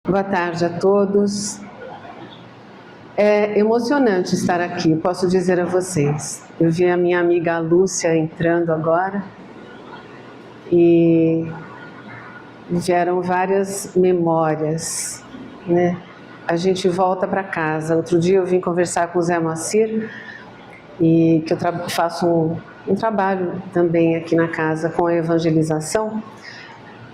Boa tarde a todos. É emocionante estar aqui, posso dizer a vocês. Eu vi a minha amiga Lúcia entrando agora e vieram várias memórias, né? A gente volta para casa. Outro dia eu vim conversar com o Zé Moacir, e que eu faço um trabalho também aqui na casa com a evangelização.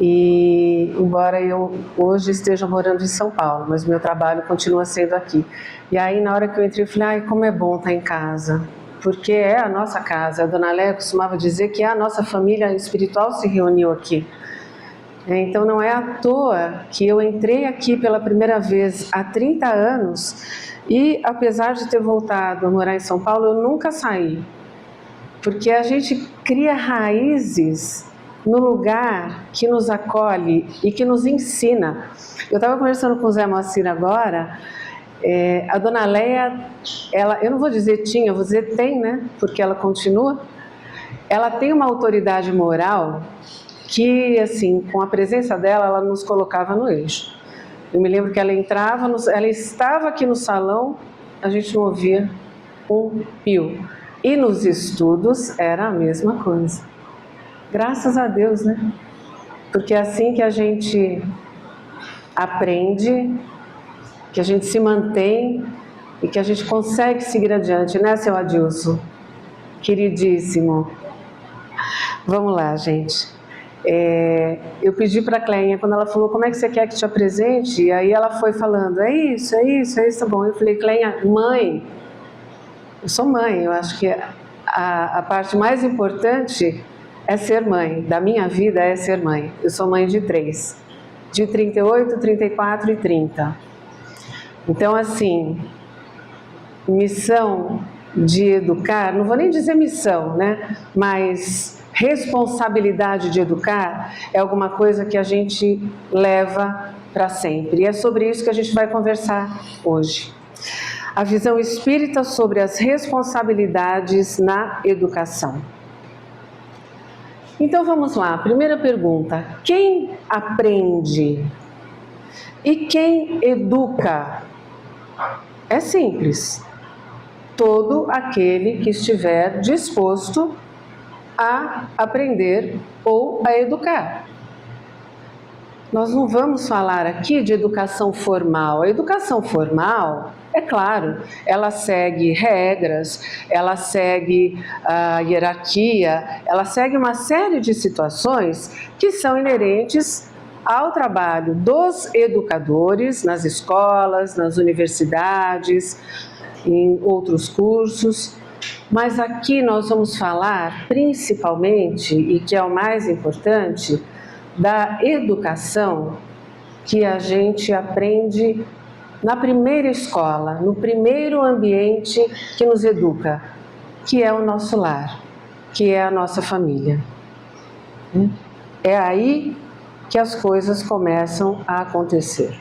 E embora eu hoje esteja morando em São Paulo, mas meu trabalho continua sendo aqui. E aí na hora que eu entrei eu falei, ai, como é bom estar em casa, porque é a nossa casa. A dona Léa costumava dizer que a nossa família espiritual se reuniu aqui. Então não é à toa que eu entrei aqui pela primeira vez há 30 anos e apesar de ter voltado a morar em São Paulo, eu nunca saí. Porque a gente cria raízes no lugar que nos acolhe e que nos ensina. Eu estava conversando com o Zé Moacir agora, a dona Léa, eu não vou dizer tinha, vou dizer tem, né? Porque ela continua. Ela tem uma autoridade moral que, assim, com a presença dela, ela nos colocava no eixo. Eu me lembro que ela entrava, ela estava aqui no salão, a gente não ouvia um pio. E nos estudos era a mesma coisa. Graças a Deus, né? Porque é assim que a gente aprende, que a gente se mantém e que a gente consegue seguir adiante, né, seu Adilson? Queridíssimo. Vamos lá, gente. Eu pedi para a Cléia, quando ela falou, como é que você quer que te apresente? E aí ela foi falando, é isso, tá bom. Eu falei, Cléia, mãe, eu sou mãe, eu acho que a parte mais importante é ser mãe, da minha vida é ser mãe. Eu sou mãe de 3, de 38, 34 e 30. Então, assim, missão de educar, não vou nem dizer missão, né? Mas responsabilidade de educar é alguma coisa que a gente leva para sempre. E é sobre isso que a gente vai conversar hoje. A visão espírita sobre as responsabilidades na educação. Então vamos lá, primeira pergunta, quem aprende e quem educa? É simples, todo aquele que estiver disposto a aprender ou a educar. Nós não vamos falar aqui de educação formal. A educação formal, é claro, ela segue regras, ela segue a hierarquia, ela segue uma série de situações que são inerentes ao trabalho dos educadores nas escolas, nas universidades, em outros cursos. Mas aqui nós vamos falar principalmente, e que é o mais importante, da educação que a gente aprende na primeira escola, no primeiro ambiente que nos educa, que é o nosso lar, que é a nossa família. É aí que as coisas começam a acontecer.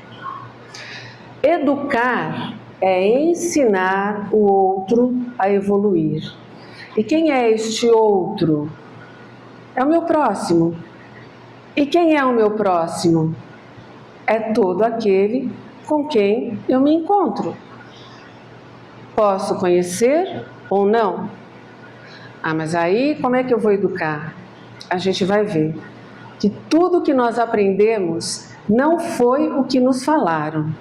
Educar é ensinar o outro a evoluir. E quem é este outro? É o meu próximo. E quem é o meu próximo? É todo aquele com quem eu me encontro. Posso conhecer ou não? Mas aí como é que eu vou educar? A gente vai ver que tudo que nós aprendemos não foi o que nos falaram,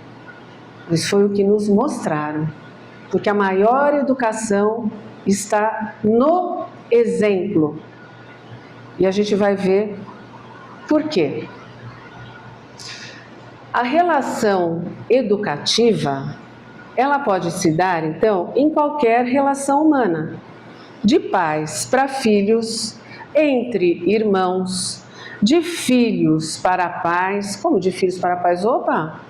mas foi o que nos mostraram. Porque a maior educação está no exemplo. E a gente vai ver por quê. A relação educativa, ela pode se dar, então, em qualquer relação humana. De pais para filhos, entre irmãos, de filhos para pais, como de filhos para pais? Opa!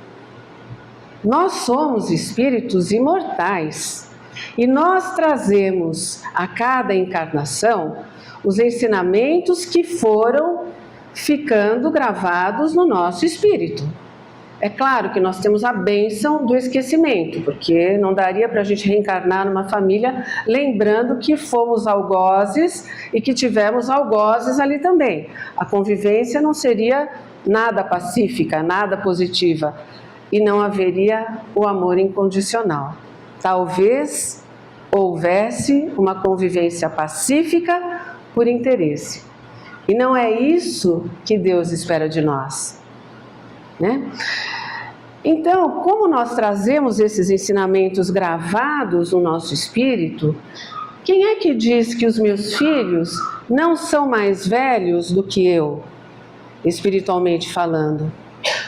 Nós somos espíritos imortais e nós trazemos a cada encarnação os ensinamentos que foram ficando gravados no nosso espírito. É claro que nós temos a bênção do esquecimento, porque não daria para a gente reencarnar numa família lembrando que fomos algozes e que tivemos algozes ali também. A convivência não seria nada pacífica, nada positiva. e não haveria o amor incondicional. Talvez houvesse uma convivência pacífica por interesse. E não é isso que Deus espera de nós, né? Então, como nós trazemos esses ensinamentos gravados no nosso espírito, quem é que diz que os meus filhos não são mais velhos do que eu, espiritualmente falando?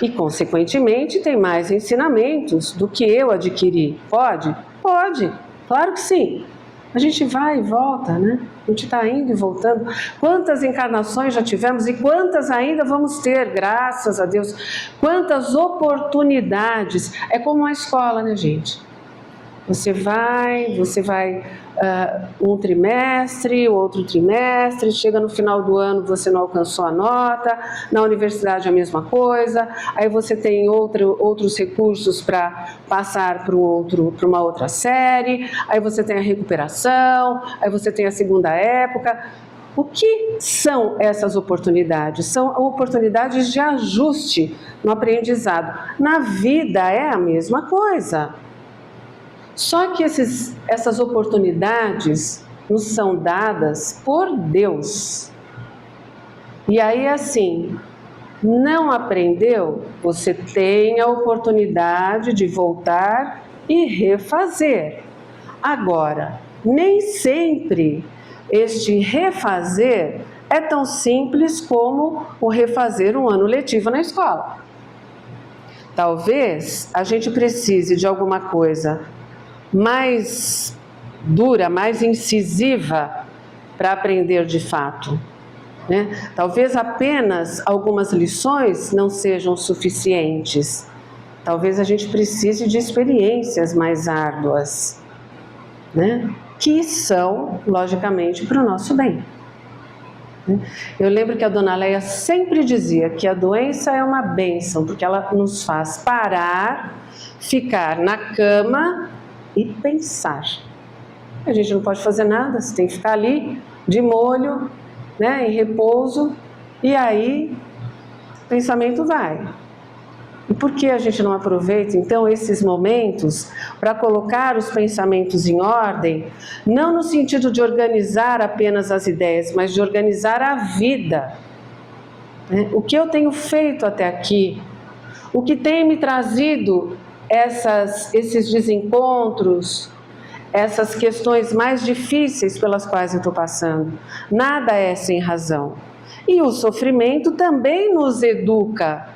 E, consequentemente, tem mais ensinamentos do que eu adquiri. Pode? Pode, claro que sim. A gente vai e volta, né? A gente está indo e voltando. Quantas encarnações já tivemos e quantas ainda vamos ter, graças a Deus. Quantas oportunidades. É como uma escola, né, gente? Você vai um trimestre, outro trimestre, chega no final do ano, você não alcançou a nota, na universidade a mesma coisa, aí você tem outros recursos para passar para uma outra série, aí você tem a recuperação, aí você tem a segunda época. O que são essas oportunidades? São oportunidades de ajuste no aprendizado. Na vida é a mesma coisa. Só que essas oportunidades nos são dadas por Deus. E aí, assim, não aprendeu, você tem a oportunidade de voltar e refazer. Agora, nem sempre este refazer é tão simples como o refazer um ano letivo na escola. Talvez a gente precise de alguma coisa mais dura, mais incisiva para aprender de fato, né? Talvez apenas algumas lições não sejam suficientes. Talvez a gente precise de experiências mais árduas, né? Que são, logicamente, para o nosso bem. Eu lembro que a Dona Leia sempre dizia que a doença é uma bênção, porque ela nos faz parar, ficar na cama e pensar. A gente não pode fazer nada, você tem que ficar ali de molho, né, em repouso, e aí o pensamento vai. E por que a gente não aproveita então esses momentos para colocar os pensamentos em ordem, não no sentido de organizar apenas as ideias, mas de organizar a vida, né? O que eu tenho feito até aqui, o que tem me trazido esses desencontros, essas questões mais difíceis pelas quais eu estou passando. Nada é sem razão. E o sofrimento também nos educa.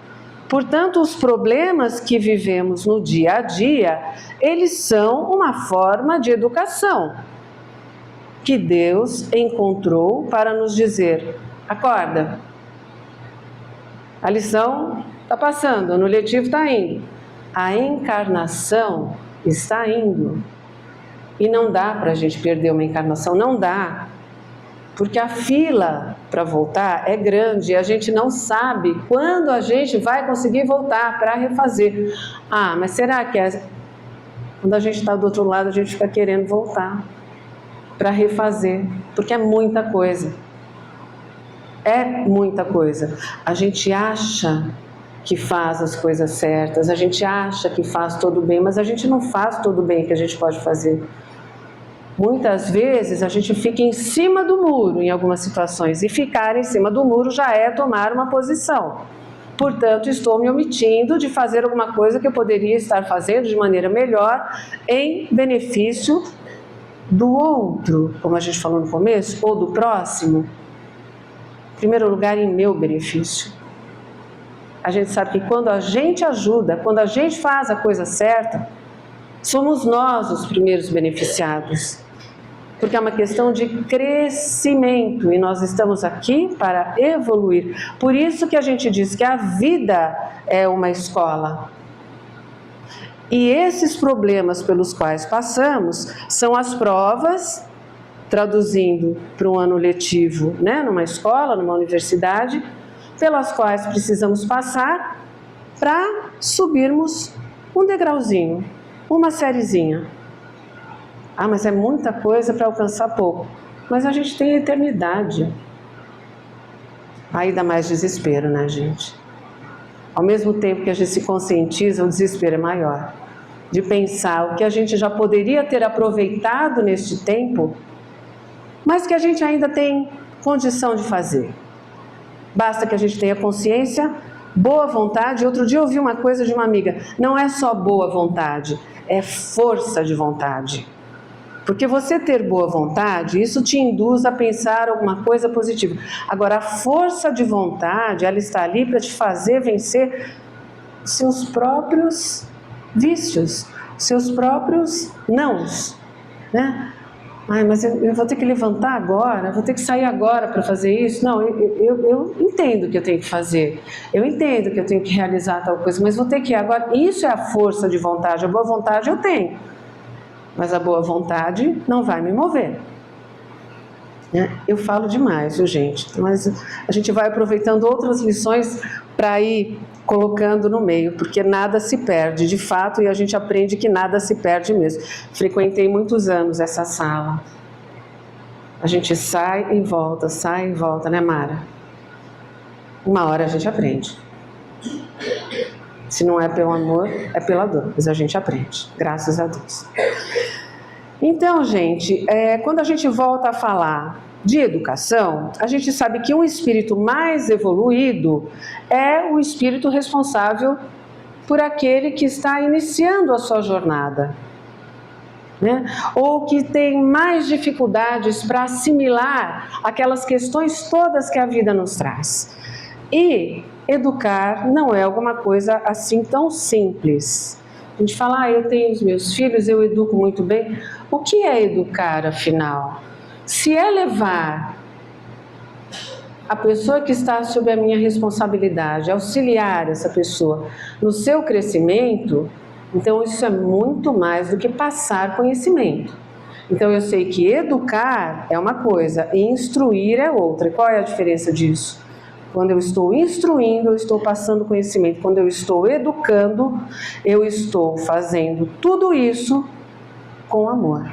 Portanto, os problemas que vivemos no dia a dia, eles são uma forma de educação que Deus encontrou para nos dizer: acorda, a lição está passando, o ano letivo está indo. A encarnação está indo. E não dá para a gente perder uma encarnação, não dá. Porque a fila para voltar é grande e a gente não sabe quando a gente vai conseguir voltar para refazer. Ah, mas será que quando a gente está do outro lado a gente fica querendo voltar para refazer? Porque é muita coisa. É muita coisa. A gente acha que faz as coisas certas, a gente acha que faz todo bem, mas a gente não faz todo bem que a gente pode fazer. Muitas vezes a gente fica em cima do muro em algumas situações, e ficar em cima do muro já é tomar uma posição. Portanto, estou me omitindo de fazer alguma coisa que eu poderia estar fazendo de maneira melhor em benefício do outro, como a gente falou no começo, ou do próximo. Em primeiro lugar, em meu benefício. A gente sabe que quando a gente ajuda, quando a gente faz a coisa certa, somos nós os primeiros beneficiados. Porque é uma questão de crescimento e nós estamos aqui para evoluir. Por isso que a gente diz que a vida é uma escola. E esses problemas pelos quais passamos são as provas, traduzindo para um ano letivo, né, numa escola, numa universidade, pelas quais precisamos passar para subirmos um degrauzinho, uma sériezinha. Ah, mas é muita coisa para alcançar pouco. Mas a gente tem a eternidade. Aí dá mais desespero, né, gente? Ao mesmo tempo que a gente se conscientiza, o desespero é maior. De pensar o que a gente já poderia ter aproveitado neste tempo, mas que a gente ainda tem condição de fazer. Basta que a gente tenha consciência, boa vontade. Outro dia eu ouvi uma coisa de uma amiga, não é só boa vontade, é força de vontade. Porque você ter boa vontade, isso te induz a pensar alguma coisa positiva. Agora, a força de vontade, ela está ali para te fazer vencer seus próprios vícios, seus próprios nãos, né? Ai, mas eu vou ter que levantar agora, vou ter que sair agora para fazer isso. Não, eu entendo que eu tenho que fazer, eu entendo que eu tenho que realizar tal coisa, mas vou ter que ir agora. Isso é a força de vontade, a boa vontade eu tenho. Mas a boa vontade não vai me mover. Eu falo demais, viu, gente? Mas a gente vai aproveitando outras lições para ir colocando no meio, porque nada se perde, de fato, e a gente aprende que nada se perde mesmo. Frequentei muitos anos essa sala. A gente sai e volta, né, Mara? Uma hora a gente aprende. Se não é pelo amor, é pela dor, mas a gente aprende, graças a Deus. Então, gente, quando a gente volta a falar de educação, a gente sabe que um espírito mais evoluído é o espírito responsável por aquele que está iniciando a sua jornada, né? Ou que tem mais dificuldades para assimilar aquelas questões todas que a vida nos traz. E educar não é alguma coisa assim tão simples. A gente fala, eu tenho os meus filhos, eu educo muito bem. O que é educar, afinal? Se é levar a pessoa que está sob a minha responsabilidade, auxiliar essa pessoa no seu crescimento, então isso é muito mais do que passar conhecimento. Então eu sei que educar é uma coisa e instruir é outra. E qual é a diferença disso? Quando eu estou instruindo, eu estou passando conhecimento. Quando eu estou educando, eu estou fazendo tudo isso com amor.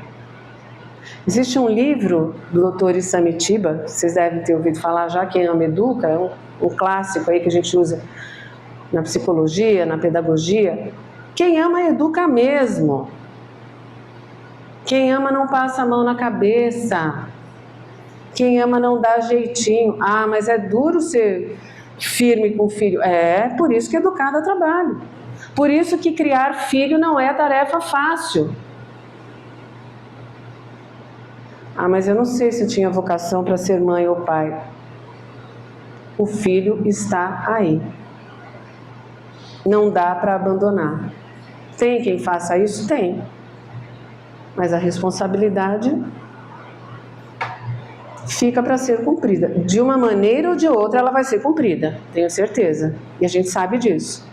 Existe um livro do Dr. Isamitiba, que vocês devem ter ouvido falar já, Quem Ama Educa, é um clássico aí que a gente usa na psicologia, na pedagogia. Quem ama, educa mesmo. Quem ama não passa a mão na cabeça. Quem ama não dá jeitinho. Ah, mas é duro ser firme com o filho. É, por isso que educar dá trabalho. Por isso que criar filho não é tarefa fácil. Ah, mas eu não sei se eu tinha vocação para ser mãe ou pai. O filho está aí. Não dá para abandonar. Tem quem faça isso? Tem. Mas a responsabilidade fica para ser cumprida. De uma maneira ou de outra ela vai ser cumprida, tenho certeza. E a gente sabe disso,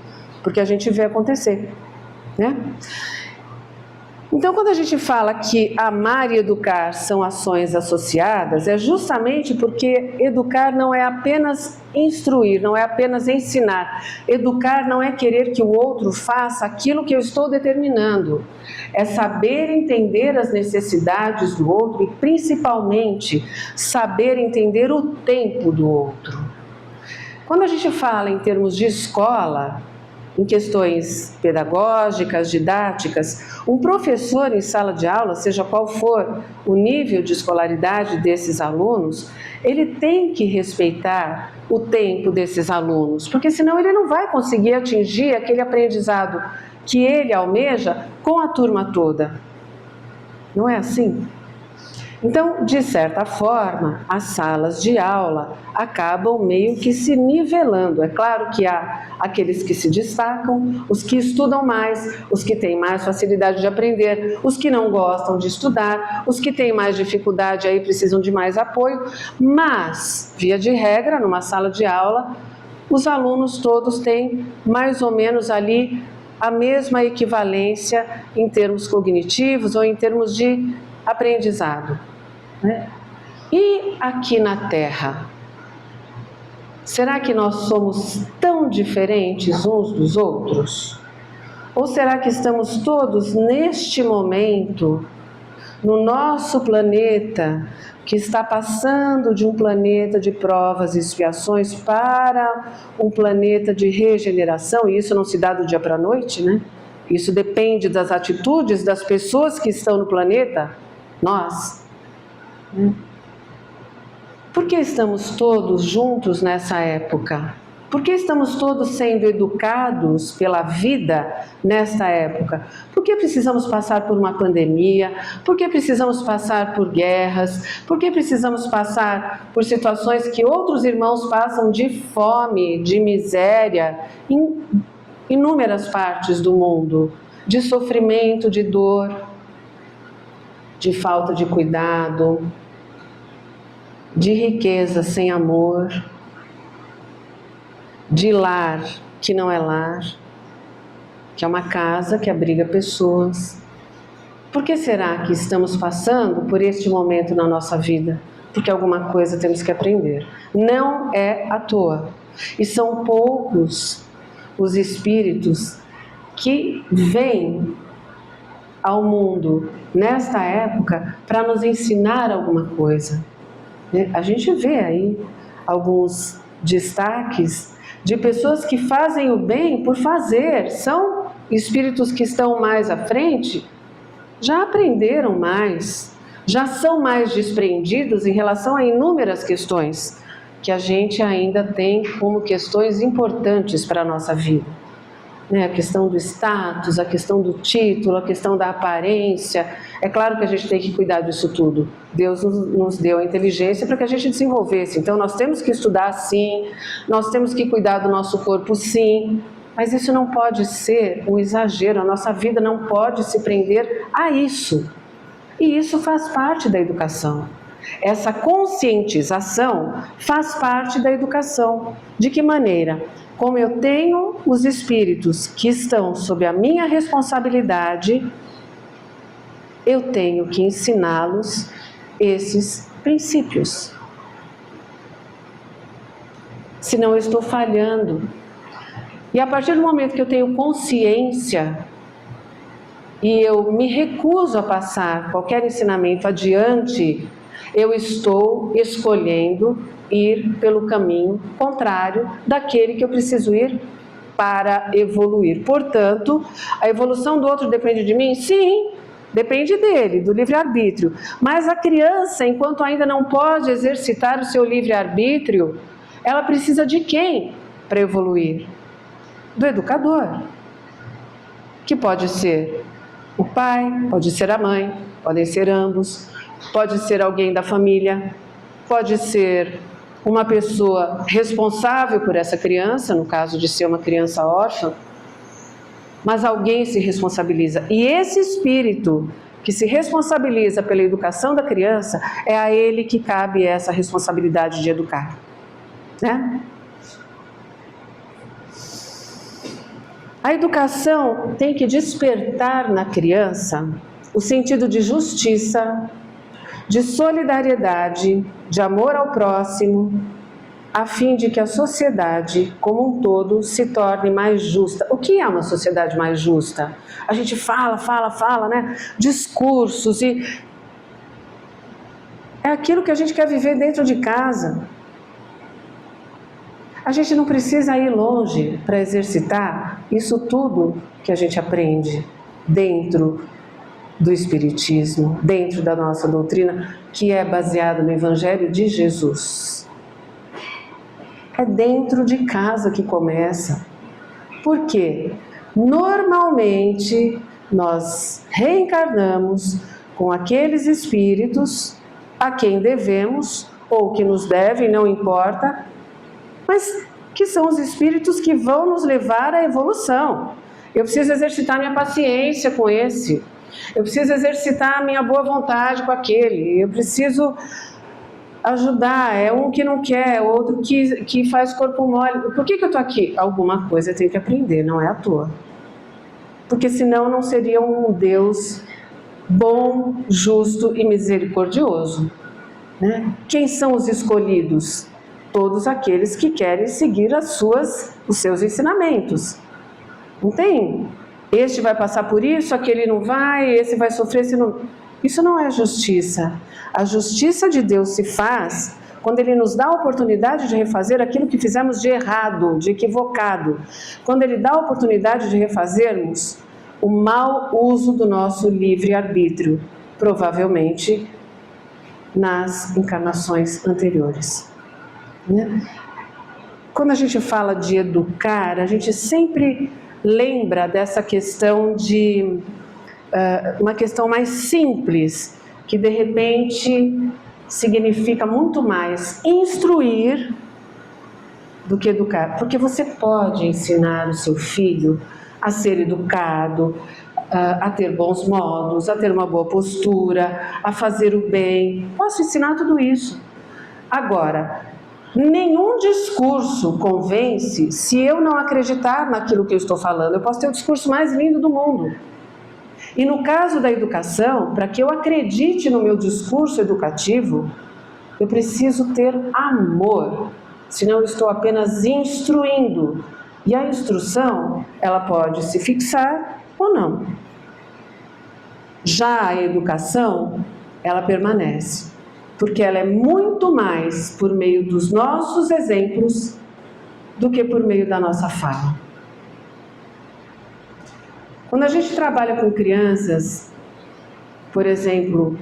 porque a gente vê acontecer, né? Então, quando a gente fala que amar e educar são ações associadas, é justamente porque educar não é apenas instruir, não é apenas ensinar. Educar não é querer que o outro faça aquilo que eu estou determinando. É saber entender as necessidades do outro e, principalmente, saber entender o tempo do outro. Quando a gente fala em termos de escola, em questões pedagógicas, didáticas, um professor em sala de aula, seja qual for o nível de escolaridade desses alunos, ele tem que respeitar o tempo desses alunos, porque senão ele não vai conseguir atingir aquele aprendizado que ele almeja com a turma toda. Não é assim? Então, de certa forma, as salas de aula acabam meio que se nivelando. É claro que há aqueles que se destacam, os que estudam mais, os que têm mais facilidade de aprender, os que não gostam de estudar, os que têm mais dificuldade aí precisam de mais apoio, mas, via de regra, numa sala de aula, os alunos todos têm mais ou menos ali a mesma equivalência em termos cognitivos ou em termos de aprendizado, né? E aqui na Terra, será que nós somos tão diferentes uns dos outros? Ou será que estamos todos neste momento no nosso planeta, que está passando de um planeta de provas e expiações para um planeta de regeneração, e isso não se dá do dia para a noite, né? Isso depende das atitudes das pessoas que estão no planeta, nós. Por que estamos todos juntos nessa época? Por que estamos todos sendo educados pela vida nesta época? Por que precisamos passar por uma pandemia? Por que precisamos passar por guerras? Por que precisamos passar por situações que outros irmãos passam de fome, de miséria, em inúmeras partes do mundo, de sofrimento, de dor, de falta de cuidado, de riqueza sem amor, de lar que não é lar, que é uma casa que abriga pessoas. Por que será que estamos passando por este momento na nossa vida? Porque alguma coisa temos que aprender. Não é à toa. E são poucos os espíritos que vêm ao mundo nesta época para nos ensinar alguma coisa. A gente vê aí alguns destaques de pessoas que fazem o bem por fazer, são espíritos que estão mais à frente, já aprenderam mais, já são mais desprendidos em relação a inúmeras questões que a gente ainda tem como questões importantes para a nossa vida. A questão do status, a questão do título, a questão da aparência. É claro que a gente tem que cuidar disso tudo. Deus nos deu a inteligência para que a gente desenvolvesse. Então nós temos que estudar sim, nós temos que cuidar do nosso corpo sim, mas isso não pode ser um exagero, a nossa vida não pode se prender a isso. E isso faz parte da educação. Essa conscientização faz parte da educação. De que maneira? Como eu tenho os espíritos que estão sob a minha responsabilidade, eu tenho que ensiná-los esses princípios. Senão eu estou falhando. E a partir do momento que eu tenho consciência e eu me recuso a passar qualquer ensinamento adiante, eu estou escolhendo ir pelo caminho contrário daquele que eu preciso ir para evoluir. Portanto, a evolução do outro depende de mim? Sim, depende dele, do livre-arbítrio. Mas a criança, enquanto ainda não pode exercitar o seu livre-arbítrio, ela precisa de quem para evoluir? Do educador, que pode ser o pai, pode ser a mãe, podem ser ambos, pode ser alguém da família, pode ser uma pessoa responsável por essa criança, no caso de ser uma criança órfã, mas alguém se responsabiliza. E esse espírito que se responsabiliza pela educação da criança, é a ele que cabe essa responsabilidade de educar, né? A educação tem que despertar na criança o sentido de justiça, de solidariedade, de amor ao próximo, a fim de que a sociedade como um todo se torne mais justa. O que é uma sociedade mais justa? A gente fala, né? Discursos e... é aquilo que a gente quer viver dentro de casa. A gente não precisa ir longe para exercitar isso tudo que a gente aprende dentro do Espiritismo, dentro da nossa doutrina, que é baseada no Evangelho de Jesus. É dentro de casa que começa. Por quê? Normalmente, nós reencarnamos com aqueles espíritos a quem devemos, ou que nos devem, não importa, mas que são os espíritos que vão nos levar à evolução. Eu preciso exercitar minha paciência com esse. Eu preciso exercitar a minha boa vontade com aquele. Eu preciso ajudar. É um que não quer, outro que faz corpo mole. Por que eu estou aqui? Alguma coisa eu tenho que aprender, não é à toa. Porque senão não seria um Deus bom, justo e misericordioso, né? Quem são os escolhidos? Todos aqueles que querem seguir os seus ensinamentos. Não tem? Este vai passar por isso, aquele não vai, esse vai sofrer, esse não... Isso não é justiça. A justiça de Deus se faz quando Ele nos dá a oportunidade de refazer aquilo que fizemos de errado, de equivocado. Quando Ele dá a oportunidade de refazermos o mau uso do nosso livre-arbítrio, provavelmente nas encarnações anteriores. Né? Quando a gente fala de educar, a gente sempre lembra dessa questão de uma questão mais simples, que de repente significa muito mais instruir do que educar. Porque você pode ensinar o seu filho a ser educado, a ter bons modos, a ter uma boa postura, a fazer o bem. Posso ensinar tudo isso. Agora, nenhum discurso convence se eu não acreditar naquilo que eu estou falando. Eu posso ter o discurso mais lindo do mundo. E no caso da educação, para que eu acredite no meu discurso educativo, eu preciso ter amor, senão eu estou apenas instruindo. E a instrução, ela pode se fixar ou não. Já a educação, ela permanece, porque ela é muito mais por meio dos nossos exemplos do que por meio da nossa fala. Quando a gente trabalha com crianças, por exemplo,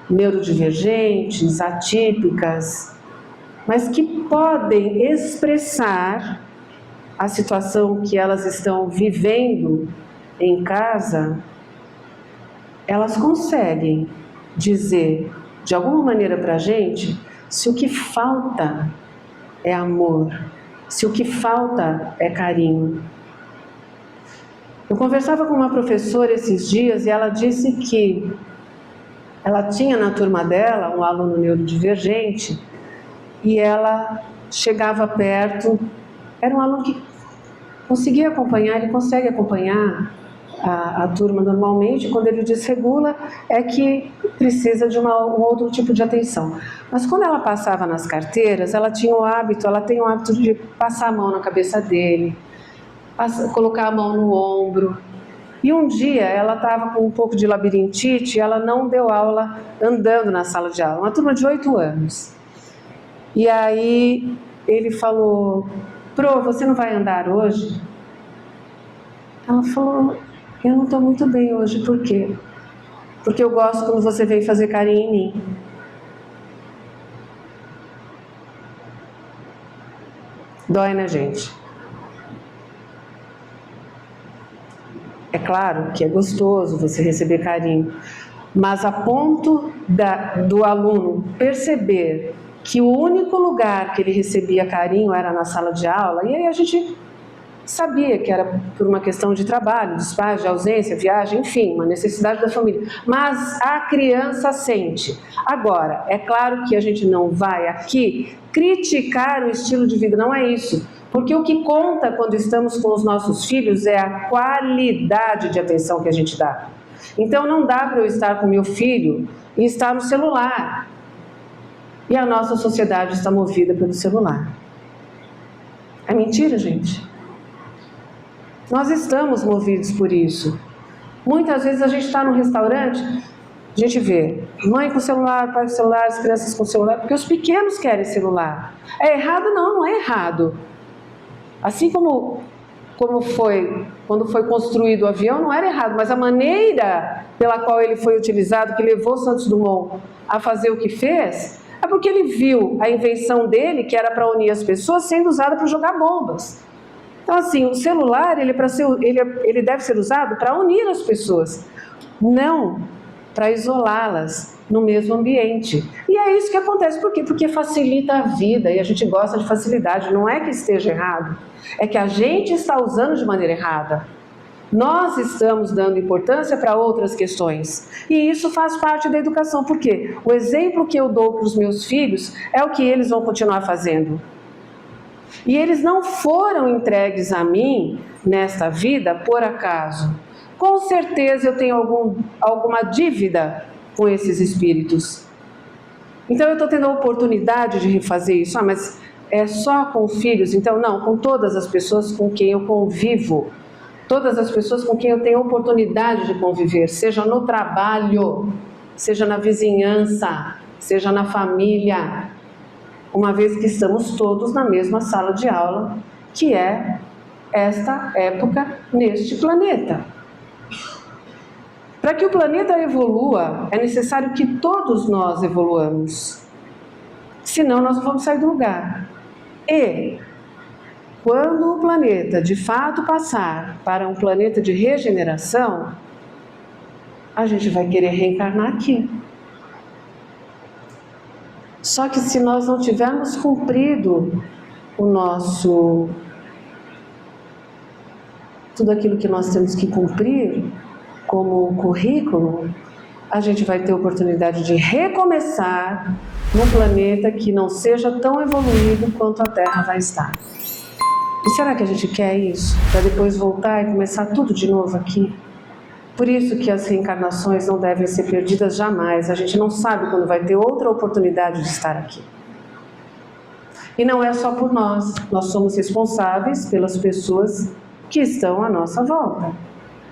neurodivergentes, atípicas, mas que podem expressar a situação que elas estão vivendo em casa, elas conseguem dizer de alguma maneira para a gente se o que falta é amor, se o que falta é carinho. Eu conversava com uma professora esses dias e ela disse que ela tinha na turma dela um aluno neurodivergente e ela chegava perto, era um aluno que conseguia acompanhar, ele consegue acompanhar a turma normalmente. Quando ele desregula é que precisa de um outro tipo de atenção. Mas quando ela passava nas carteiras, ela tem o hábito de passar a mão na cabeça dele, colocar a mão no ombro. E um dia ela estava com um pouco de labirintite e ela não deu aula andando na sala de aula, uma turma de 8 anos. E aí ele falou: "Pro, você não vai andar hoje?" Ela falou: "Eu não estou muito bem hoje, por quê?" "Porque eu gosto quando você vem fazer carinho em mim." Dói, né, gente? É claro que é gostoso você receber carinho, mas a ponto do aluno perceber que o único lugar que ele recebia carinho era na sala de aula, e aí a gente sabia que era por uma questão de trabalho, dos pais, de ausência, viagem, enfim, uma necessidade da família. Mas a criança sente. Agora, é claro que a gente não vai aqui criticar o estilo de vida, não é isso. Porque o que conta quando estamos com os nossos filhos é a qualidade de atenção que a gente dá. Então não dá para eu estar com meu filho e estar no celular. E a nossa sociedade está movida pelo celular. É mentira, gente? Nós estamos movidos por isso. Muitas vezes a gente está num restaurante, a gente vê mãe com celular, pai com celular, as crianças com celular, porque os pequenos querem celular. É errado? Não, não é errado. Assim como foi quando foi construído o avião, não era errado, mas a maneira pela qual ele foi utilizado, que levou Santos Dumont a fazer o que fez, é porque ele viu a invenção dele, que era para unir as pessoas, sendo usada para jogar bombas. Então, assim, o celular ele deve ser usado para unir as pessoas, não para isolá-las no mesmo ambiente. E é isso que acontece. Por quê? Porque facilita a vida, e a gente gosta de facilidade. Não é que esteja errado, é que a gente está usando de maneira errada. Nós estamos dando importância para outras questões. E isso faz parte da educação. Por quê? O exemplo que eu dou para os meus filhos é o que eles vão continuar fazendo. E eles não foram entregues a mim nesta vida por acaso. Com certeza eu tenho alguma dívida com esses espíritos. Então eu estou tendo a oportunidade de refazer isso. Ah, mas é só com filhos? Então não, com todas as pessoas com quem eu convivo. Todas as pessoas com quem eu tenho oportunidade de conviver, seja no trabalho, seja na vizinhança, seja na família, uma vez que estamos todos na mesma sala de aula, que é esta época neste planeta. Para que o planeta evolua, é necessário que todos nós evoluamos. Senão nós não vamos sair do lugar. E quando o planeta de fato passar para um planeta de regeneração, a gente vai querer reencarnar aqui. Só que se nós não tivermos cumprido tudo aquilo que nós temos que cumprir como currículo, a gente vai ter oportunidade de recomeçar num planeta que não seja tão evoluído quanto a Terra vai estar. E será que a gente quer isso? Para depois voltar e começar tudo de novo aqui? Por isso que as reencarnações não devem ser perdidas jamais. A gente não sabe quando vai ter outra oportunidade de estar aqui. E não é só por nós. Nós somos responsáveis pelas pessoas que estão à nossa volta.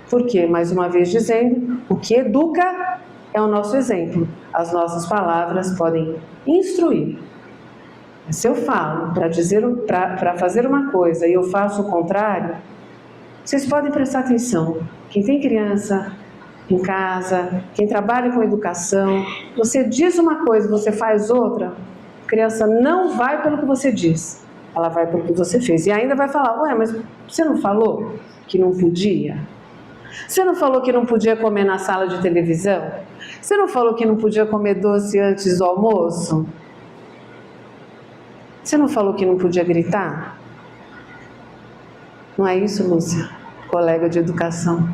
Porque, mais uma vez dizendo, o que educa é o nosso exemplo. As nossas palavras podem instruir. Se eu falo para fazer uma coisa e eu faço o contrário, vocês podem prestar atenção. Quem tem criança em casa, quem trabalha com educação, você diz uma coisa, você faz outra, a criança não vai pelo que você diz, ela vai pelo que você fez. E ainda vai falar, ué, mas você não falou que não podia? Você não falou que não podia comer na sala de televisão? Você não falou que não podia comer doce antes do almoço? Você não falou que não podia gritar? Não é isso, Lúcia, colega de educação?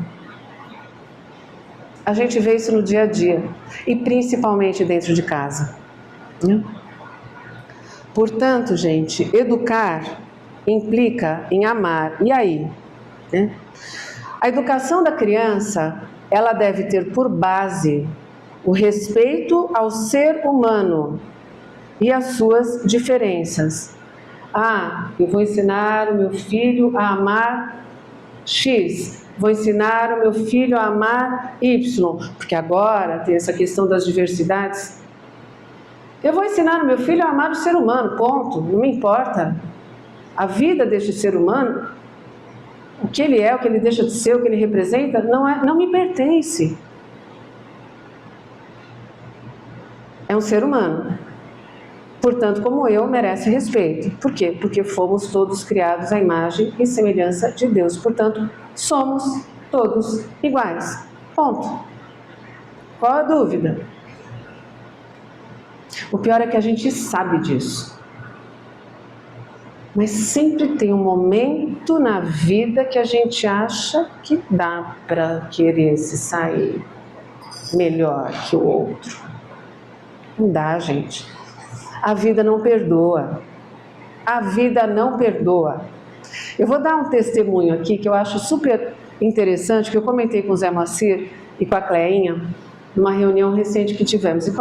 A gente vê isso no dia a dia, e principalmente dentro de casa. Portanto, gente, educar implica em amar. E aí? A educação da criança, ela deve ter por base o respeito ao ser humano e as suas diferenças. Eu vou ensinar o meu filho a amar X, vou ensinar o meu filho a amar Y, porque agora tem essa questão das diversidades. Eu vou ensinar o meu filho a amar o ser humano, ponto, não me importa. A vida deste ser humano, o que ele é, o que ele deixa de ser, o que ele representa, não me pertence. É um ser humano. Portanto, como eu, merece respeito. Por quê? Porque fomos todos criados à imagem e semelhança de Deus. Portanto, somos todos iguais. Ponto. Qual a dúvida? O pior é que a gente sabe disso. Mas sempre tem um momento na vida que a gente acha que dá para querer se sair melhor que o outro. Não dá, gente. A vida não perdoa. A vida não perdoa. Eu vou dar um testemunho aqui que eu acho super interessante, que eu comentei com o Zé Moacir e com a Cleinha, numa reunião recente que tivemos. E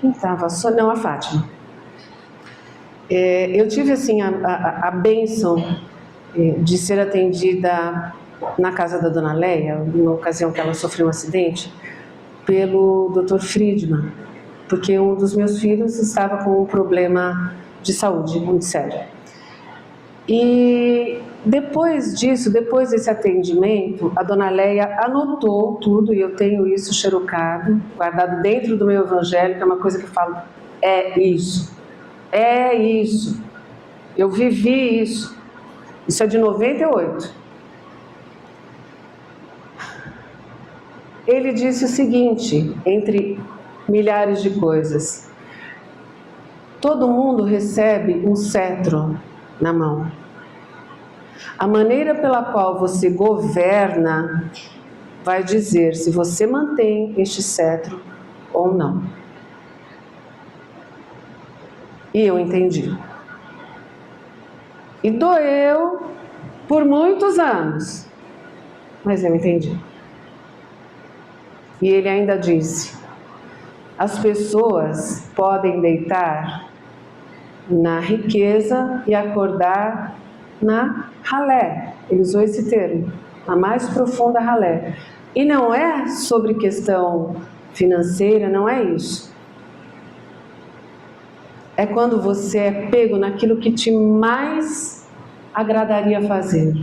quem estava? Não, a Fátima. Eu tive assim a bênção de ser atendida na casa da Dona Leia, na ocasião que ela sofreu um acidente, pelo Dr. Friedman, porque um dos meus filhos estava com um problema de saúde muito sério. E depois desse atendimento, a Dona Leia anotou tudo, e eu tenho isso xerocado, guardado dentro do meu evangelho, que é uma coisa que eu falo, é isso, eu vivi isso é de 98. Ele disse o seguinte, entre milhares de coisas: todo mundo recebe um cetro na mão. A maneira pela qual você governa vai dizer se você mantém este cetro ou não. E eu entendi. E doeu por muitos anos, mas eu entendi. E ele ainda disse: as pessoas podem deitar na riqueza e acordar na ralé. Ele usou esse termo, a mais profunda ralé. E não é sobre questão financeira, não é isso. É quando você é pego naquilo que te mais agradaria fazer.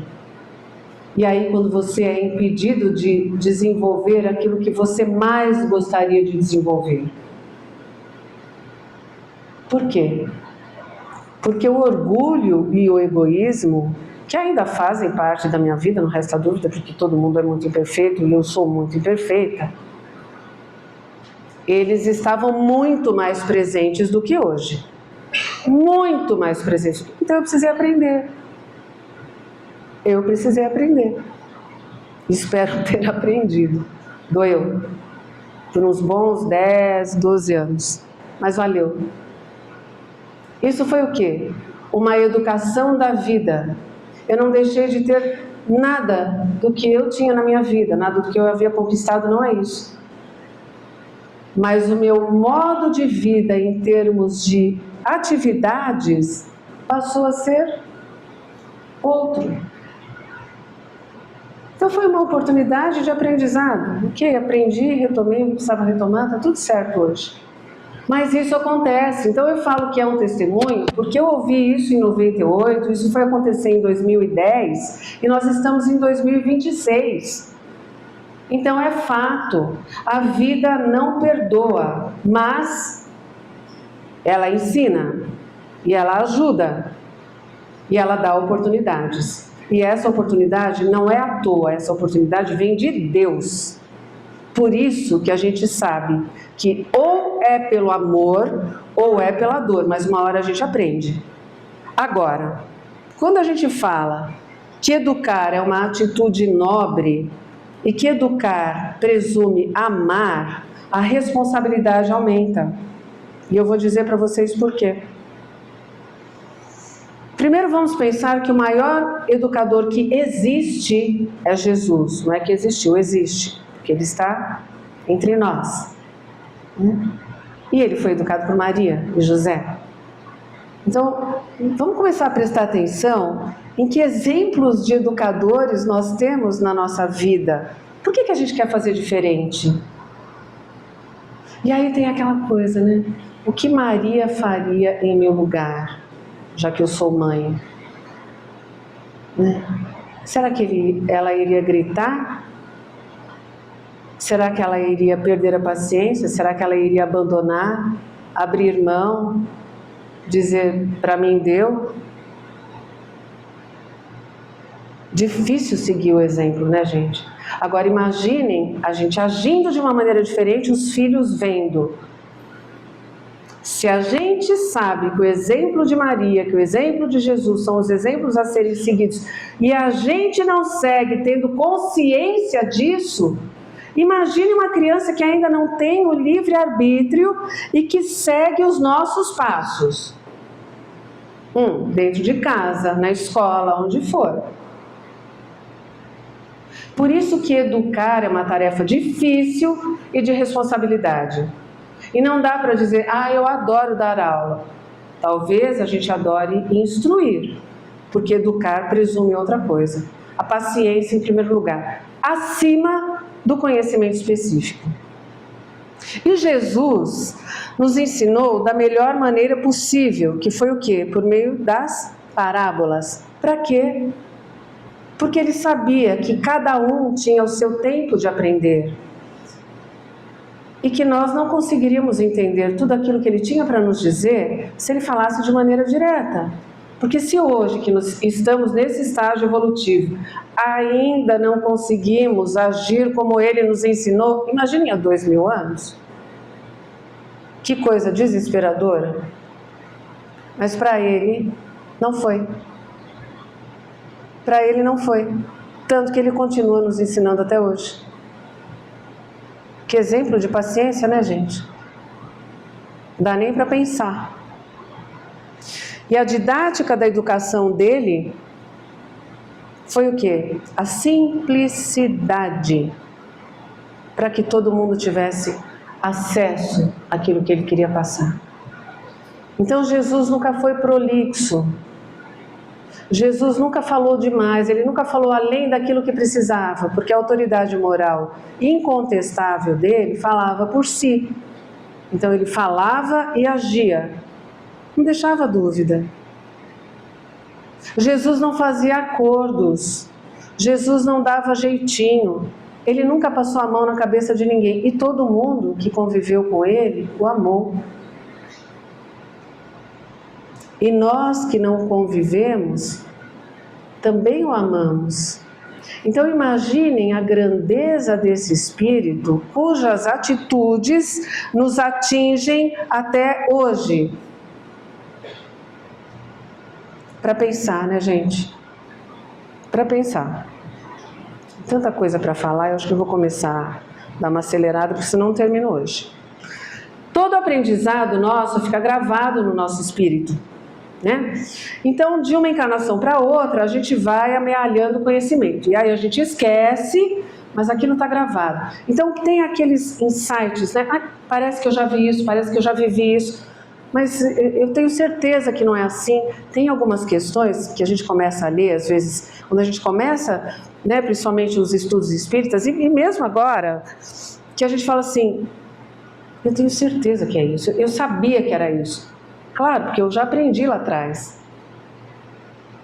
E aí quando você é impedido de desenvolver aquilo que você mais gostaria de desenvolver. Por quê? Porque o orgulho e o egoísmo, que ainda fazem parte da minha vida, não resta dúvida, porque todo mundo é muito imperfeito e eu sou muito imperfeita, eles estavam muito mais presentes do que hoje. Muito mais presentes. Então eu precisei aprender. Eu precisei aprender. Espero ter aprendido. Doeu. Por uns bons 10, 12 anos. Mas valeu. Isso foi o quê? Uma educação da vida. Eu não deixei de ter nada do que eu tinha na minha vida, nada do que eu havia conquistado, não é isso. Mas o meu modo de vida em termos de atividades passou a ser outro. Então foi uma oportunidade de aprendizado. Ok, aprendi, retomei, não precisava retomar, está tudo certo hoje. Mas isso acontece. Então eu falo que é um testemunho, porque eu ouvi isso em 98, isso foi acontecer em 2010 e nós estamos em 2026. Então é fato, a vida não perdoa, mas ela ensina, e ela ajuda, e ela dá oportunidades. E essa oportunidade não é à toa, essa oportunidade vem de Deus. Por isso que a gente sabe que ou é pelo amor ou é pela dor, mas uma hora a gente aprende. Agora, quando a gente fala que educar é uma atitude nobre e que educar presume amar, a responsabilidade aumenta. E eu vou dizer para vocês por quê. Primeiro vamos pensar que o maior educador que existe é Jesus. Não é que existiu, existe. Porque Ele está entre nós. E Ele foi educado por Maria e José. Então, vamos começar a prestar atenção em que exemplos de educadores nós temos na nossa vida. Por que a gente quer fazer diferente? E aí tem aquela coisa, né? O que Maria faria em meu lugar, já que eu sou mãe? Né? Será que ela iria gritar? Será que ela iria perder a paciência? Será que ela iria abandonar, abrir mão, dizer para mim deu? Difícil seguir o exemplo, né, gente? Agora imaginem a gente agindo de uma maneira diferente, os filhos vendo. Se a gente sabe que o exemplo de Maria, que o exemplo de Jesus são os exemplos a serem seguidos, e a gente não segue tendo consciência disso, imagine uma criança que ainda não tem o livre-arbítrio e que segue os nossos passos. Dentro de casa, na escola, onde for. Por isso que educar é uma tarefa difícil e de responsabilidade. E não dá para dizer, eu adoro dar aula. Talvez a gente adore instruir, porque educar presume outra coisa. A paciência em primeiro lugar, acima do conhecimento específico. E Jesus nos ensinou da melhor maneira possível, que foi o quê? Por meio das parábolas. Para quê? Porque Ele sabia que cada um tinha o seu tempo de aprender. E que nós não conseguiríamos entender tudo aquilo que Ele tinha para nos dizer se Ele falasse de maneira direta. Porque se hoje, que nós estamos nesse estágio evolutivo, ainda não conseguimos agir como Ele nos ensinou, imagine há 2000 anos. Que coisa desesperadora. Mas para Ele não foi. Para Ele não foi. Tanto que Ele continua nos ensinando até hoje. Que exemplo de paciência, né, gente? Não dá nem para pensar. E a didática da educação dele foi o quê? A simplicidade. Para que todo mundo tivesse acesso àquilo que ele queria passar. Então Jesus nunca foi prolixo. Jesus nunca falou demais, ele nunca falou além daquilo que precisava, porque a autoridade moral incontestável dele falava por si. Então ele falava e agia, não deixava dúvida. Jesus não fazia acordos, Jesus não dava jeitinho, ele nunca passou a mão na cabeça de ninguém, e todo mundo que conviveu com ele o amou. E nós que não convivemos, também o amamos. Então imaginem a grandeza desse Espírito, cujas atitudes nos atingem até hoje. Para pensar, né, gente? Para pensar. Tanta coisa para falar, eu acho que eu vou começar a dar uma acelerada, porque senão não termino hoje. Todo aprendizado nosso fica gravado no nosso espírito, né? Então, de uma encarnação para outra, a gente vai amealhando o conhecimento. E aí a gente esquece, mas aquilo está gravado. Então, tem aqueles insights, né? Ah, parece que eu já vi isso, parece que eu já vivi isso. Mas eu tenho certeza que não é assim. Tem algumas questões que a gente começa a ler, às vezes, quando a gente começa, né, principalmente os estudos espíritas, e mesmo agora, que a gente fala assim, eu tenho certeza que é isso, eu sabia que era isso. Claro, porque eu já aprendi lá atrás.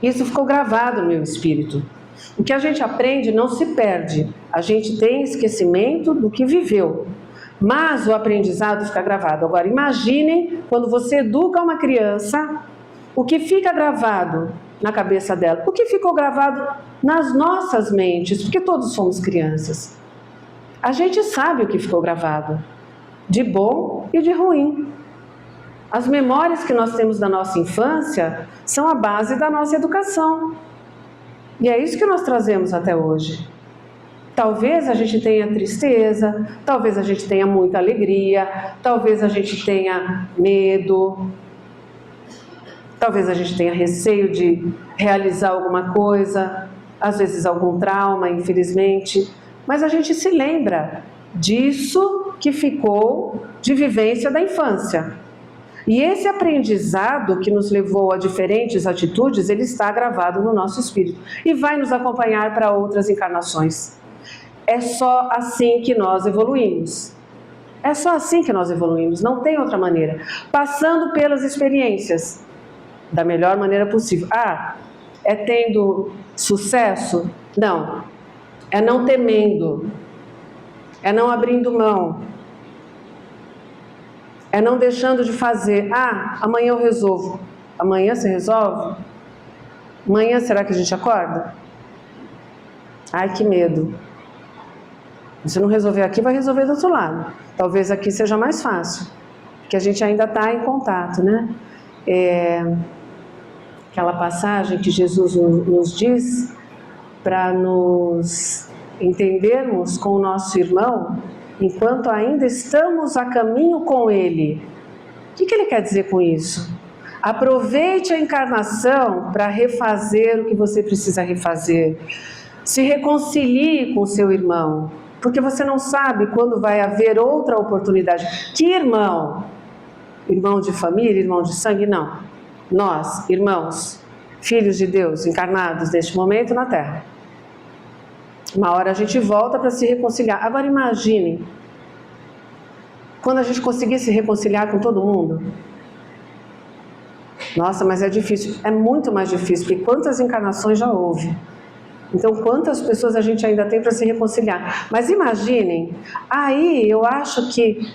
Isso ficou gravado no meu espírito. O que a gente aprende não se perde. A gente tem esquecimento do que viveu. Mas o aprendizado fica gravado. Agora, imaginem quando você educa uma criança, o que fica gravado na cabeça dela, o que ficou gravado nas nossas mentes, porque todos somos crianças. A gente sabe o que ficou gravado, de bom e de ruim. As memórias que nós temos da nossa infância são a base da nossa educação. E é isso que nós trazemos até hoje. Talvez a gente tenha tristeza, talvez a gente tenha muita alegria, talvez a gente tenha medo, talvez a gente tenha receio de realizar alguma coisa, às vezes algum trauma, infelizmente, mas a gente se lembra disso que ficou de vivência da infância. E esse aprendizado que nos levou a diferentes atitudes, ele está gravado no nosso espírito e vai nos acompanhar para outras encarnações. É só assim que nós evoluímos. É só assim que nós evoluímos, não tem outra maneira. Passando pelas experiências da melhor maneira possível. Ah, é tendo sucesso? Não. É não temendo. É não abrindo mão. É não deixando de fazer. Ah, amanhã eu resolvo. Amanhã você resolve? Amanhã será que a gente acorda? Ai, que medo. Se não resolver aqui, vai resolver do outro lado. Talvez aqui seja mais fácil, porque a gente ainda está em contato, né? Aquela passagem que Jesus nos diz para nos entendermos com o nosso irmão, enquanto ainda estamos a caminho com ele. O que ele quer dizer com isso? Aproveite a encarnação para refazer o que você precisa refazer. Se reconcilie com o seu irmão, porque você não sabe quando vai haver outra oportunidade. Que irmão? Irmão de família, irmão de sangue? Não. Nós, irmãos, filhos de Deus, encarnados neste momento na Terra. Uma hora a gente volta para se reconciliar. Agora imaginem, quando a gente conseguir se reconciliar com todo mundo. Nossa, mas é difícil. É muito mais difícil, porque quantas encarnações já houve? Então, quantas pessoas a gente ainda tem para se reconciliar? Mas imaginem, aí eu acho que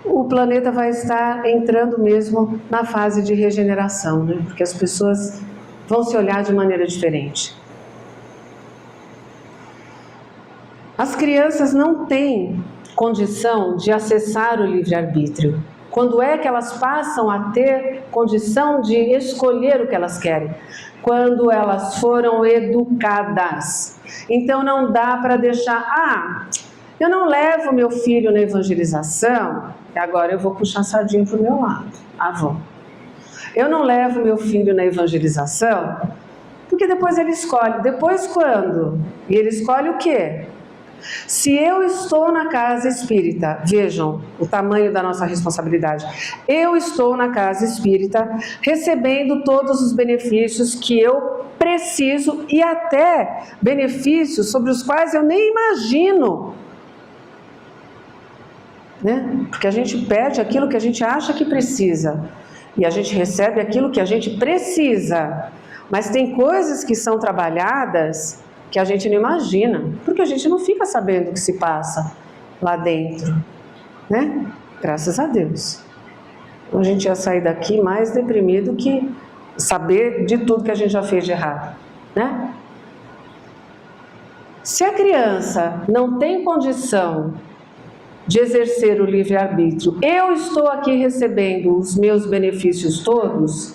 o planeta vai estar entrando mesmo na fase de regeneração, né? Porque as pessoas vão se olhar de maneira diferente. As crianças não têm condição de acessar o livre-arbítrio. Quando é que elas passam a ter condição de escolher o que elas querem? Quando elas foram educadas. Então não dá para deixar, eu não levo meu filho na evangelização, e agora eu vou puxar a sardinha para o meu lado. Vou. Eu não levo meu filho na evangelização, porque depois ele escolhe. Depois quando? E ele escolhe o quê? Se eu estou na casa espírita, vejam o tamanho da nossa responsabilidade. Eu estou na casa espírita recebendo todos os benefícios que eu preciso e até benefícios sobre os quais eu nem imagino. Né? Porque a gente perde aquilo que a gente acha que precisa e a gente recebe aquilo que a gente precisa. Mas tem coisas que são trabalhadas que a gente não imagina, porque a gente não fica sabendo o que se passa lá dentro, né? Graças a Deus. Então a gente ia sair daqui mais deprimido que saber de tudo que a gente já fez de errado, né? Se a criança não tem condição de exercer o livre-arbítrio, eu estou aqui recebendo os meus benefícios todos,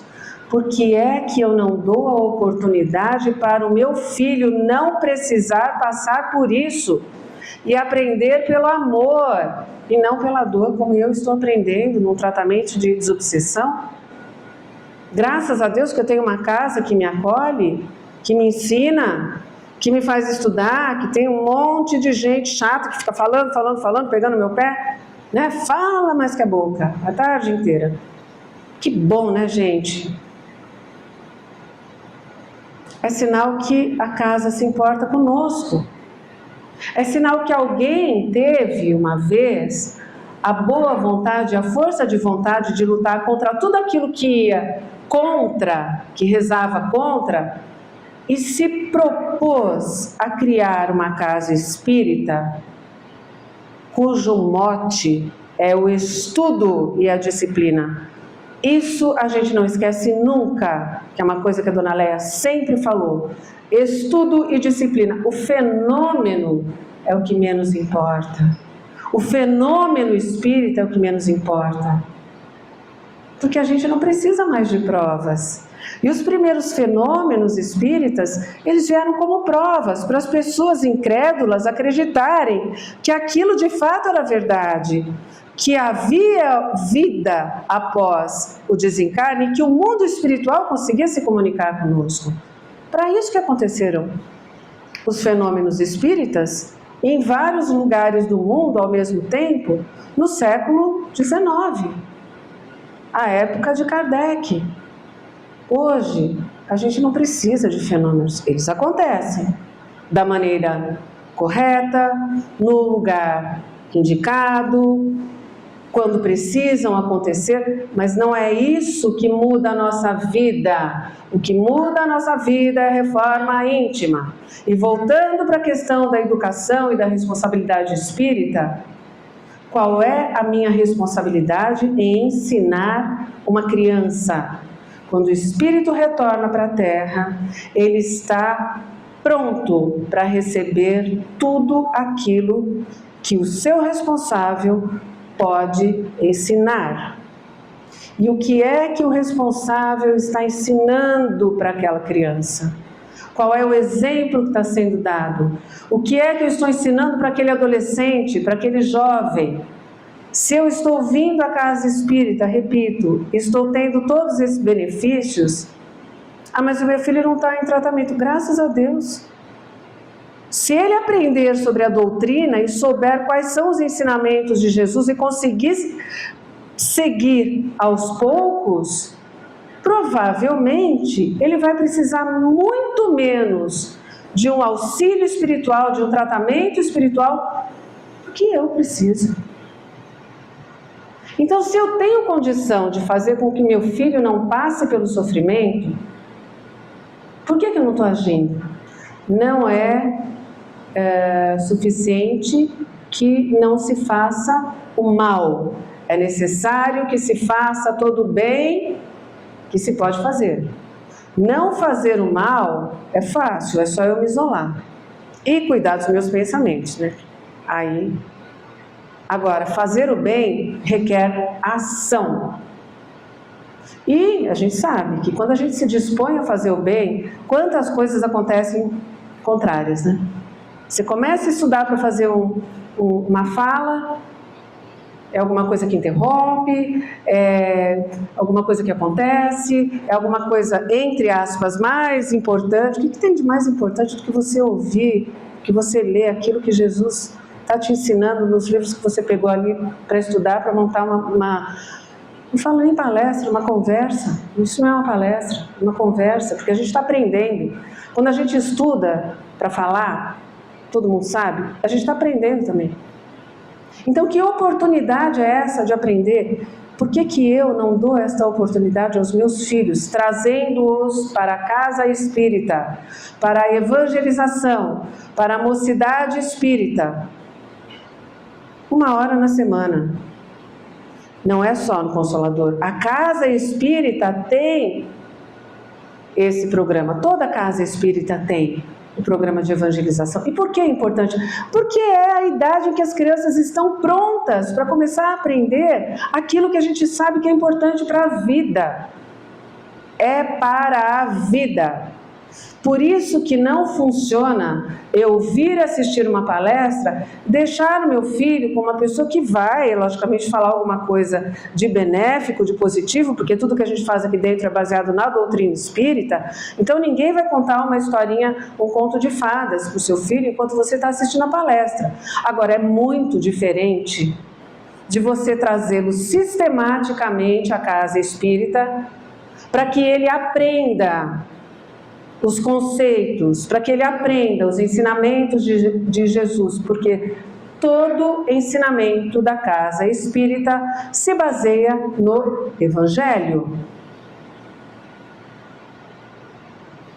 por que é que eu não dou a oportunidade para o meu filho não precisar passar por isso e aprender pelo amor e não pela dor, como eu estou aprendendo no tratamento de desobsessão? Graças a Deus que eu tenho uma casa que me acolhe, que me ensina, que me faz estudar, que tem um monte de gente chata que fica falando, pegando meu pé, né? Fala mais que a boca, a tarde inteira. Que bom, né, gente? É sinal que a casa se importa conosco. É sinal que alguém teve uma vez a boa vontade, a força de vontade de lutar contra tudo aquilo que ia contra, que rezava contra, e se propôs a criar uma casa espírita cujo mote é o estudo e a disciplina. Isso a gente não esquece nunca, que é uma coisa que a Dona Léa sempre falou. Estudo e disciplina. O fenômeno é o que menos importa. O fenômeno espírita é o que menos importa. Porque a gente não precisa mais de provas. E os primeiros fenômenos espíritas, eles vieram como provas para as pessoas incrédulas acreditarem que aquilo de fato era verdade, que havia vida após o desencarne e que o mundo espiritual conseguia se comunicar conosco. Para isso que aconteceram os fenômenos espíritas em vários lugares do mundo ao mesmo tempo, no século XIX, a época de Kardec. Hoje, a gente não precisa de fenômenos, eles acontecem da maneira correta, no lugar indicado, quando precisam acontecer, mas não é isso que muda a nossa vida. O que muda a nossa vida é a reforma íntima. E voltando para a questão da educação e da responsabilidade espírita, qual é a minha responsabilidade em ensinar uma criança? Quando o espírito retorna para a Terra, ele está pronto para receber tudo aquilo que o seu responsável pode ensinar. E o que é que o responsável está ensinando para aquela criança? Qual é o exemplo que está sendo dado? O que é que eu estou ensinando para aquele adolescente, para aquele jovem? Se eu estou vindo à casa espírita, repito, estou tendo todos esses benefícios, mas o meu filho não está em tratamento, graças a Deus. Se ele aprender sobre a doutrina e souber quais são os ensinamentos de Jesus e conseguir seguir aos poucos, provavelmente ele vai precisar muito menos de um auxílio espiritual, de um tratamento espiritual, do que eu preciso. Então, se eu tenho condição de fazer com que meu filho não passe pelo sofrimento, por que eu não estou agindo? Não é suficiente que não se faça o mal. É necessário que se faça todo o bem que se pode fazer. Não fazer o mal é fácil, é só eu me isolar. E cuidar dos meus pensamentos, né? Aí... Agora, fazer o bem requer ação. E a gente sabe que quando a gente se dispõe a fazer o bem, quantas coisas acontecem contrárias, né? Você começa a estudar para fazer uma fala, é alguma coisa que interrompe, é alguma coisa que acontece, é alguma coisa, entre aspas, mais importante. O que tem de mais importante do que você ouvir que você lê aquilo que Jesus está te ensinando nos livros que você pegou ali para estudar, para montar não falo nem palestra, uma conversa. Isso não é uma palestra, é uma conversa, porque a gente está aprendendo. Quando a gente estuda para falar, todo mundo sabe, a gente está aprendendo também. Então, que oportunidade é essa de aprender? Por que eu não dou esta oportunidade aos meus filhos, trazendo-os para a casa espírita, para a evangelização, para a mocidade espírita? 1 hora na semana. Não é só no Consolador. A casa espírita tem esse programa. Toda casa espírita tem o programa de evangelização. E por que é importante? Porque é a idade em que as crianças estão prontas para começar a aprender aquilo que a gente sabe que é importante para a vida. É para a vida. Por isso que não funciona eu vir assistir uma palestra, deixar o meu filho com uma pessoa que vai, logicamente, falar alguma coisa de benéfico, de positivo, porque tudo que a gente faz aqui dentro é baseado na doutrina espírita. Então ninguém vai contar uma historinha, um conto de fadas para o seu filho enquanto você está assistindo a palestra. Agora, é muito diferente de você trazê-lo sistematicamente à casa espírita para que ele aprenda os conceitos, para que ele aprenda os ensinamentos de Jesus, porque todo ensinamento da casa espírita se baseia no Evangelho.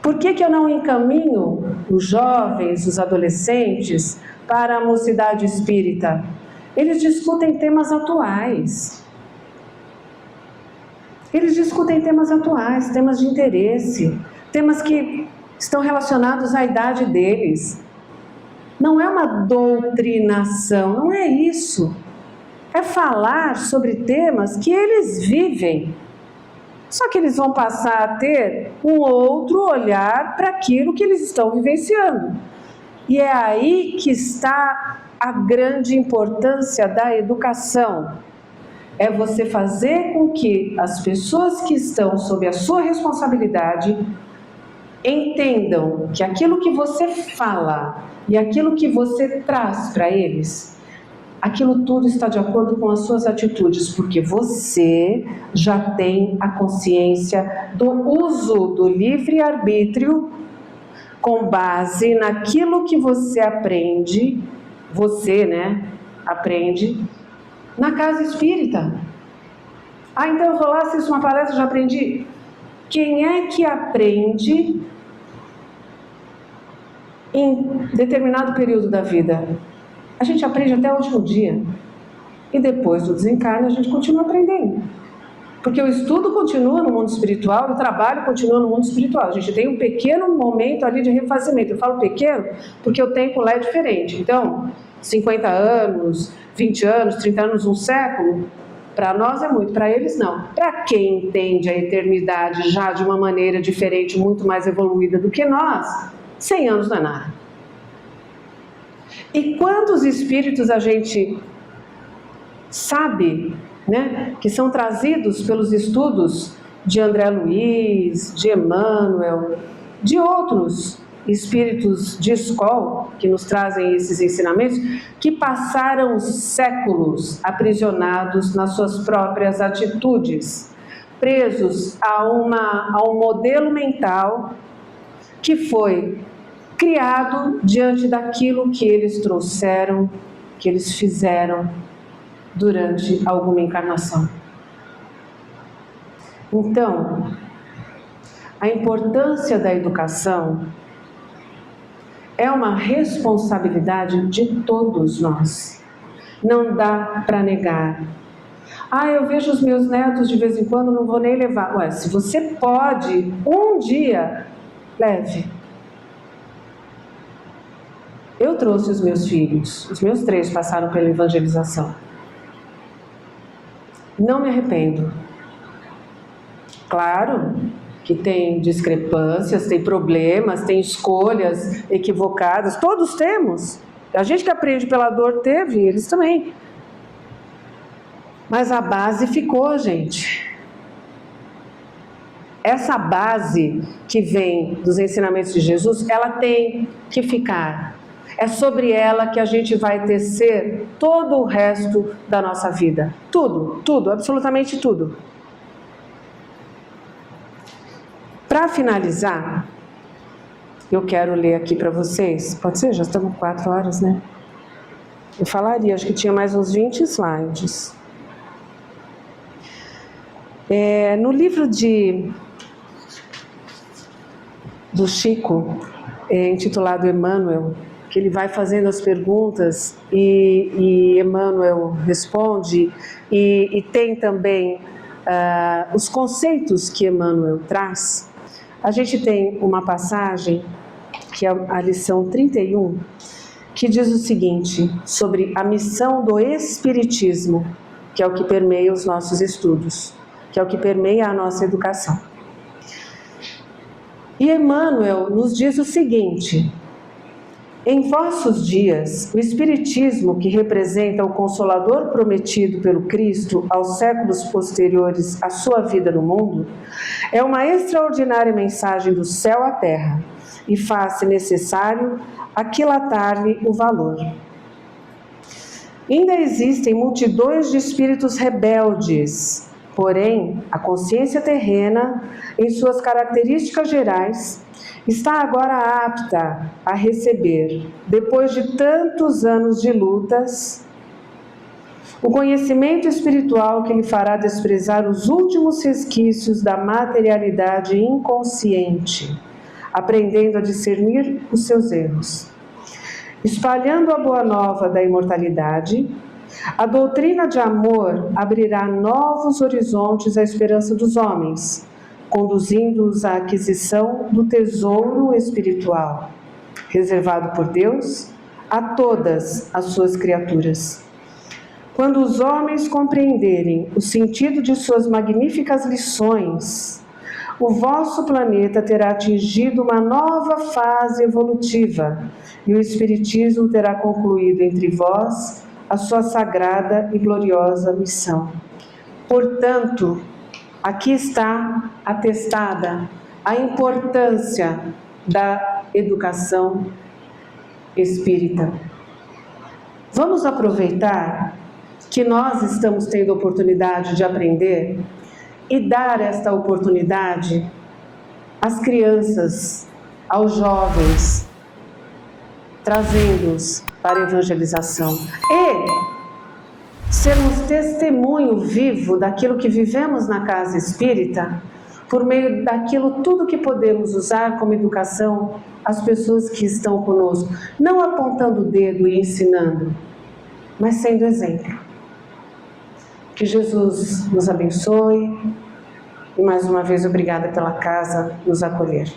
Por que eu não encaminho os jovens, os adolescentes, para a mocidade espírita? Eles discutem temas atuais. Eles discutem temas atuais, temas de interesse, temas que estão relacionados à idade deles. Não é uma doutrinação, não é isso. É falar sobre temas que eles vivem. Só que eles vão passar a ter um outro olhar para aquilo que eles estão vivenciando. E é aí que está a grande importância da educação. É você fazer com que as pessoas que estão sob a sua responsabilidade entendam que aquilo que você fala e aquilo que você traz para eles, aquilo tudo está de acordo com as suas atitudes, porque você já tem a consciência do uso do livre-arbítrio com base naquilo que você aprende, aprende na casa espírita. Então eu vou lá, assisto uma palestra, já aprendi. Quem é que aprende em determinado período da vida? A gente aprende até o último dia. E depois do desencarne a gente continua aprendendo. Porque o estudo continua no mundo espiritual, o trabalho continua no mundo espiritual. A gente tem um pequeno momento ali de refazimento. Eu falo pequeno porque o tempo lá é diferente. Então, 50 anos, 20 anos, 30 anos, um século, para nós é muito, para eles não. Para quem entende a eternidade já de uma maneira diferente, muito mais evoluída do que nós, 100 anos não é nada. E quantos espíritos a gente sabe, que são trazidos pelos estudos de André Luiz, de Emmanuel, de outros espíritos de escola que nos trazem esses ensinamentos, que passaram séculos aprisionados nas suas próprias atitudes, presos a um modelo mental que foi criado diante daquilo que eles trouxeram, que eles fizeram durante alguma encarnação. Então, a importância da educação é uma responsabilidade de todos nós. Não dá para negar. Eu vejo os meus netos de vez em quando, não vou nem levar. Se você pode, um dia, leve. Eu trouxe os meus filhos, os meus 3 passaram pela evangelização. Não me arrependo. Claro que tem discrepâncias, tem problemas, tem escolhas equivocadas, todos temos. A gente que aprende pela dor teve, eles também. Mas a base ficou, gente. Essa base que vem dos ensinamentos de Jesus, ela tem que ficar. É sobre ela que a gente vai tecer todo o resto da nossa vida. Tudo, tudo, absolutamente tudo. Para finalizar, eu quero ler aqui para vocês. Pode ser? Já estamos 4 horas, né? Eu falaria, acho que tinha mais uns 20 slides. No livro do Chico, intitulado Emmanuel, que ele vai fazendo as perguntas e Emmanuel responde, e tem também os conceitos que Emmanuel traz. A gente tem uma passagem, que é a lição 31, que diz o seguinte, sobre a missão do Espiritismo, que é o que permeia os nossos estudos, que é o que permeia a nossa educação. E Emmanuel nos diz o seguinte: em vossos dias, o Espiritismo, que representa o Consolador prometido pelo Cristo aos séculos posteriores à sua vida no mundo, é uma extraordinária mensagem do céu à terra e faz-se necessário aquilatar-lhe o valor. Ainda existem multidões de espíritos rebeldes, porém, a consciência terrena, em suas características gerais, está agora apta a receber, depois de tantos anos de lutas, o conhecimento espiritual que lhe fará desprezar os últimos resquícios da materialidade inconsciente, aprendendo a discernir os seus erros. Espalhando a boa nova da imortalidade, a doutrina de amor abrirá novos horizontes à esperança dos homens, conduzindo-os à aquisição do tesouro espiritual, reservado por Deus a todas as suas criaturas. Quando os homens compreenderem o sentido de suas magníficas lições, o vosso planeta terá atingido uma nova fase evolutiva e o Espiritismo terá concluído entre vós a sua sagrada e gloriosa missão. Portanto, aqui está atestada a importância da educação espírita. Vamos aproveitar que nós estamos tendo a oportunidade de aprender e dar esta oportunidade às crianças, aos jovens, trazendo-os para a evangelização e sermos testemunho vivo daquilo que vivemos na casa espírita, por meio daquilo tudo que podemos usar como educação às pessoas que estão conosco, não apontando o dedo e ensinando, mas sendo exemplo. Que Jesus nos abençoe e mais uma vez obrigada pela casa nos acolher.